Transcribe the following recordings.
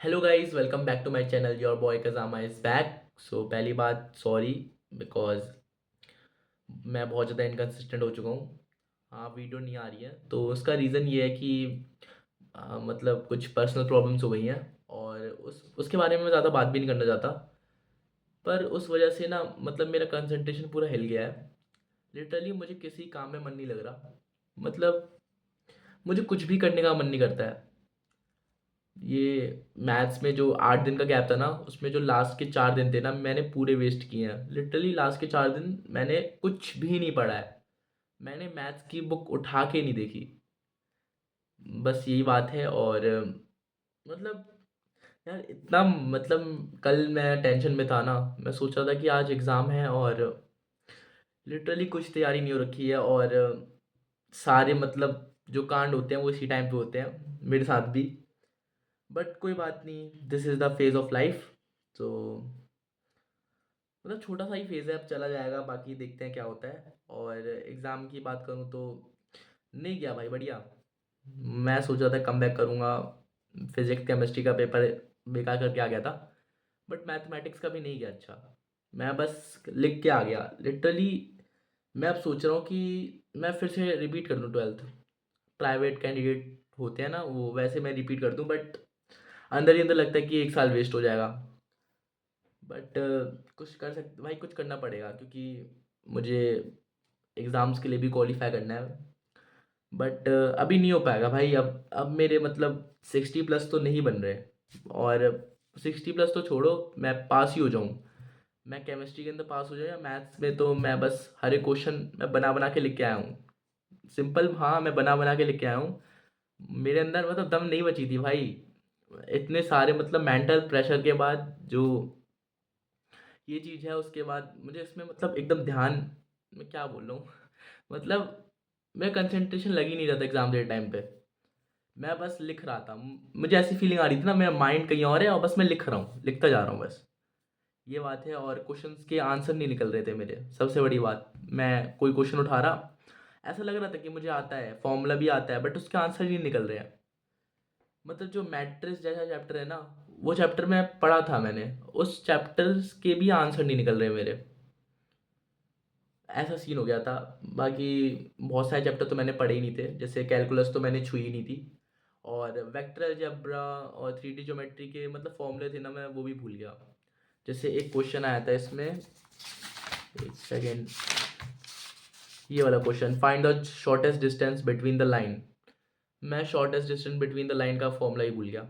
Hello guys, welcome back to my channel. Your boy Kazama is back. So पहली बात, sorry because मैं बहुत ज़्यादा इनकन्सिस्टेंट हो चुका हूँ। हाँ, वीडियो नहीं आ रही है तो उसका रीज़न ये है कि मतलब कुछ पर्सनल प्रॉब्लम्स हो गई हैं और उसके बारे में मैं ज़्यादा बात भी नहीं करना चाहता। पर उस वजह से ना मतलब मेरा कंसंट्रेशन पूरा हिल गया है। लिटरली मुझे किसी काम में मन नहीं लग रहा। मतलब मुझे कुछ भी करने का मन नहीं करता है। ये मैथ्स में जो 8 दिन का गैप था ना, उसमें जो लास्ट के 4 दिन थे ना, मैंने पूरे वेस्ट किए हैं। लिटरली लास्ट के 4 दिन मैंने कुछ भी नहीं पढ़ा है। मैंने मैथ्स की बुक उठा के नहीं देखी। बस यही बात है। और मतलब यार इतना मतलब कल मैं टेंशन में था ना। मैं सोच रहा था कि आज एग्ज़ाम है और लिटरली कुछ तैयारी नहीं हो रखी है। और सारे मतलब जो कांड होते हैं वो इसी टाइम पे होते हैं मेरे साथ भी। बट कोई बात नहीं, this is the phase of life. तो मतलब छोटा सा ही फेज़ है, अब चला जाएगा। बाकी देखते हैं क्या होता है। और एग्ज़ाम की बात करूँ तो नहीं गया भाई, बढ़िया। मैं सोच रहा था कम बैक करूँगा। फिजिक्स केमिस्ट्री का पेपर बेकार करके आ गया था। बट मैथमेटिक्स का भी नहीं गया अच्छा। मैं बस लिख के आ गया लिटरली। मैं अब सोच रहा हूँ कि मैं फिर से रिपीट कर दूँ 12th। प्राइवेट कैंडिडेट होते हैं ना, वो वैसे मैं रिपीट कर दूँ। बट अंदर ही अंदर लगता है कि 1 साल वेस्ट हो जाएगा। बट कुछ कर सकते भाई, कुछ करना पड़ेगा क्योंकि मुझे एग्ज़ाम्स के लिए भी क्वालिफाई करना है। बट अभी नहीं हो पाएगा भाई। अब मेरे मतलब 60+ तो नहीं बन रहे। और 60+ तो छोड़ो, मैं पास ही हो जाऊँ। मैं केमिस्ट्री के अंदर पास हो जाऊँ या मैथ्स में, तो मैं बस हर एक क्वेश्चन मैं बना बना के लिख के आया हूँ। सिंपल, हाँ, मैं बना बना के लिख के आया हूँ। मेरे अंदर मतलब दम नहीं बची थी भाई। इतने सारे मतलब मेंटल प्रेशर के बाद जो ये चीज़ है, उसके बाद मुझे इसमें मतलब एकदम ध्यान, मैं क्या बोल रहा हूँ मतलब मैं कंसंट्रेशन लग ही नहीं रहा था एग्ज़ाम देते टाइम पे। मैं बस लिख रहा था। मुझे ऐसी फीलिंग आ रही थी ना, मेरा माइंड कहीं और है और बस मैं लिख रहा हूँ, लिखता जा रहा हूँ बस। ये बात है। और क्वेश्चंस के आंसर नहीं निकल रहे थे मेरे, सबसे बड़ी बात। मैं कोई क्वेश्चन उठा रहा, ऐसा लग रहा था कि मुझे आता है, फॉर्मूला भी आता है, बट उसके आंसर ही नहीं निकल रहे हैं। मतलब जो मैट्रिक्स जैसा चैप्टर है ना, वो चैप्टर मैं पढ़ा था मैंने, उस चैप्टर्स के भी आंसर नहीं निकल रहे मेरे। ऐसा सीन हो गया था। बाकी बहुत सारे चैप्टर तो मैंने पढ़े ही नहीं थे, जैसे कैलकुलस तो मैंने छुई ही नहीं थी। और वेक्टर अलजेब्रा और 3D ज्योमेट्री के मतलब फॉर्मूले थे ना, मैं वो भी भूल गया। जैसे एक क्वेश्चन आया था इसमें, एक सेकेंड, ये वाला question, find the shortest distance between the line. मैं shortest distance between the line का फॉर्मूला ही भूल गया।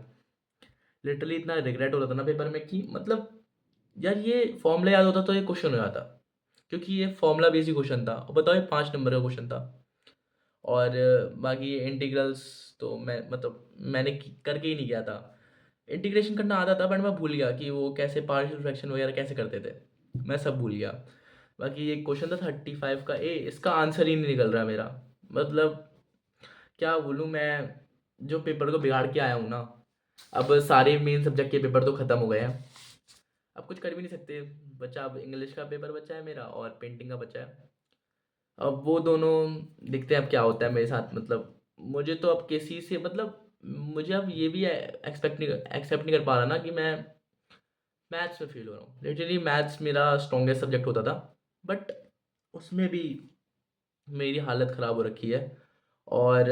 लिटरली इतना रिग्रेट हो रहा था ना पेपर में कि मतलब यार ये फॉर्मूला याद होता तो ये क्वेश्चन हो जाता। क्योंकि ये फॉर्मूला बेसिक क्वेश्चन था और बताओ ये 5 नंबर का क्वेश्चन था। और बाकी ये इंटीग्रल्स तो मैं मतलब मैंने करके ही नहीं गया था। इंटीग्रेशन करना आता था बट मैं भूल गया कि वो कैसे पार्शियल फ्रैक्शन वगैरह कैसे करते थे। मैं सब भूल गया। बाकी ये क्वेश्चन था 35 का ए, इसका आंसर ही नहीं निकल रहा मेरा। मतलब क्या बोलूँ मैं, जो पेपर को बिगाड़ के आया हूँ ना। अब सारे मेन सब्जेक्ट के पेपर तो ख़त्म हो गए हैं। अब कुछ कर भी नहीं सकते। बचा अब इंग्लिश का पेपर बचा है मेरा और पेंटिंग का बचा है। अब वो दोनों देखते हैं अब क्या होता है मेरे साथ। मतलब मुझे तो अब किसी से मतलब मुझे अब ये भी एक्सेप्ट नहीं कर पा रहा ना कि मैं मैथ्स में फेल हो रहा हूँ। लिटरली मैथ्स मेरा स्ट्रॉन्गेस्ट सब्जेक्ट होता था। बट उसमें भी मेरी हालत ख़राब हो रखी है। और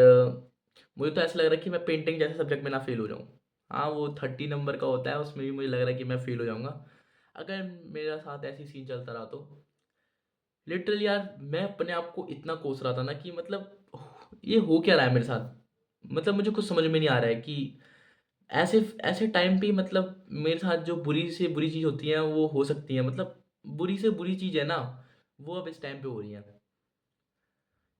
मुझे तो ऐसा लग रहा है कि मैं पेंटिंग जैसे सब्जेक्ट में ना फेल हो जाऊँ। हाँ, वो 30 नंबर का होता है, उसमें भी मुझे लग रहा है कि मैं फेल हो जाऊँगा अगर मेरा साथ ऐसी सीन चलता रहा तो। लिटरली यार मैं अपने आप को इतना कोस रहा था ना कि मतलब ये हो क्या रहा है मेरे साथ। मतलब मुझे कुछ समझ में नहीं आ रहा है कि ऐसे ऐसे टाइम पे मतलब मेरे साथ जो बुरी से बुरी चीज़ होती है वो हो सकती है। मतलब बुरी से बुरी चीज़ है ना, वो अब इस टाइम पे हो रही है।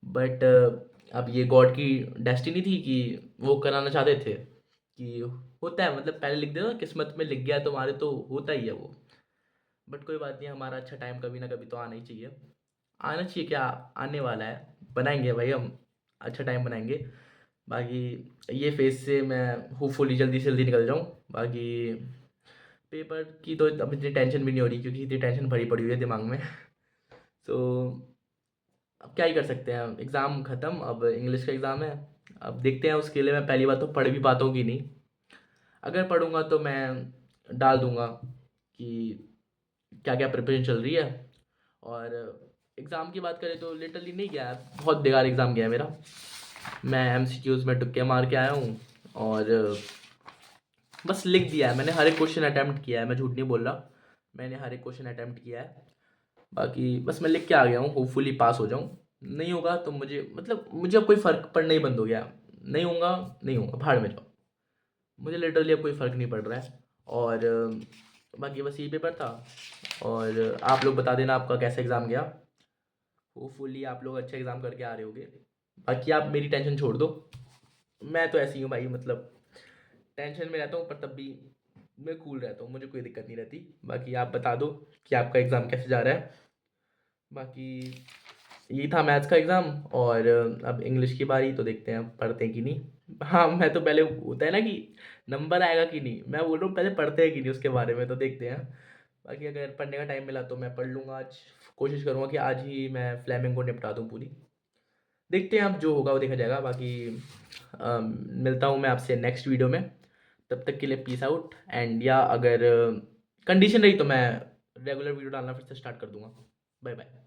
बट अब ये गॉड की डेस्टिनी थी कि वो कराना चाहते थे कि होता है, मतलब पहले लिख दे ना, किस्मत में लिख गया तुम्हारे तो होता ही है वो। बट कोई बात नहीं, हमारा अच्छा टाइम कभी ना कभी तो आना ही चाहिए। आना चाहिए क्या, आने वाला है। बनाएंगे भाई हम, अच्छा टाइम बनाएंगे। बाकी ये फेज़ से मैं होपफुली जल्दी से जल्दी निकल जाऊँ। बाकी पेपर की तो अब इतनी टेंशन भी नहीं हो रही क्योंकि इतनी टेंशन भरी पड़ी हुई है दिमाग में। तो अब क्या ही कर सकते हैं, एग्ज़ाम ख़त्म, अब इंग्लिश का एग्ज़ाम है। अब देखते हैं, उसके लिए मैं पहली बात तो पढ़ भी पाता हूँ कि नहीं। अगर पढ़ूँगा तो मैं डाल दूँगा कि क्या-क्या प्रिपरेशन चल रही है। और एग्ज़ाम की बात करें तो लिटरली नहीं गया है, बहुत बेकार एग्ज़ाम गया है मेरा। मैं एमसीक्यूज़ में तुक्के मार के आया हूँ और बस लिख दिया है मैंने, हर एक क्वेश्चन अटेम्प्ट किया है, मैं झूठ नहीं बोल रहा। मैंने हर एक क्वेश्चन अटेम्प्ट किया है। बाकी बस मैं लिख के आ गया हूँ, होपफुली पास हो जाऊँ। नहीं होगा तो मुझे अब कोई फ़र्क पड़ना ही बंद हो गया। नहीं होगा, नहीं होगा, भाड़ में जाओ। मुझे लिटरली अब कोई फ़र्क नहीं पड़ रहा है। और बाकी बस यही पेपर था। और आप लोग बता देना आपका कैसा एग्ज़ाम गया। होपफुली आप लोग अच्छा एग्ज़ाम करके आ रहे होगे। बाकी आप मेरी टेंशन छोड़ दो। मैं तो ऐसे ही हूँ भाई, मतलब टेंशन में रहता हूँ पर तब भी मैं कूल रहता हूँ, मुझे कोई दिक्कत नहीं रहती। बाकी आप बता दो कि आपका एग्ज़ाम कैसे जा रहा है। बाकी यही था मैथ्स का एग्ज़ाम। और अब इंग्लिश की बारी, तो देखते हैं अब पढ़ते हैं कि नहीं। हाँ, मैं तो पहले होता है ना कि नंबर आएगा कि नहीं, मैं बोल रहा हूँ पहले पढ़ते हैं कि नहीं उसके बारे में, तो देखते हैं। बाकी अगर पढ़ने का टाइम मिला तो मैं पढ़ लूँगा आज। कोशिश करूँगा कि आज ही मैं फ्लेमिंग को निपटा दूँ पूरी। देखते हैं अब जो होगा वो देखा जाएगा। बाकी मिलता हूँ मैं आपसे नेक्स्ट वीडियो में। तब तक के लिए पीस आउट। एंड या अगर कंडीशन रही तो मैं रेगुलर वीडियो डालना फिर से स्टार्ट कर दूँगा। Bye bye.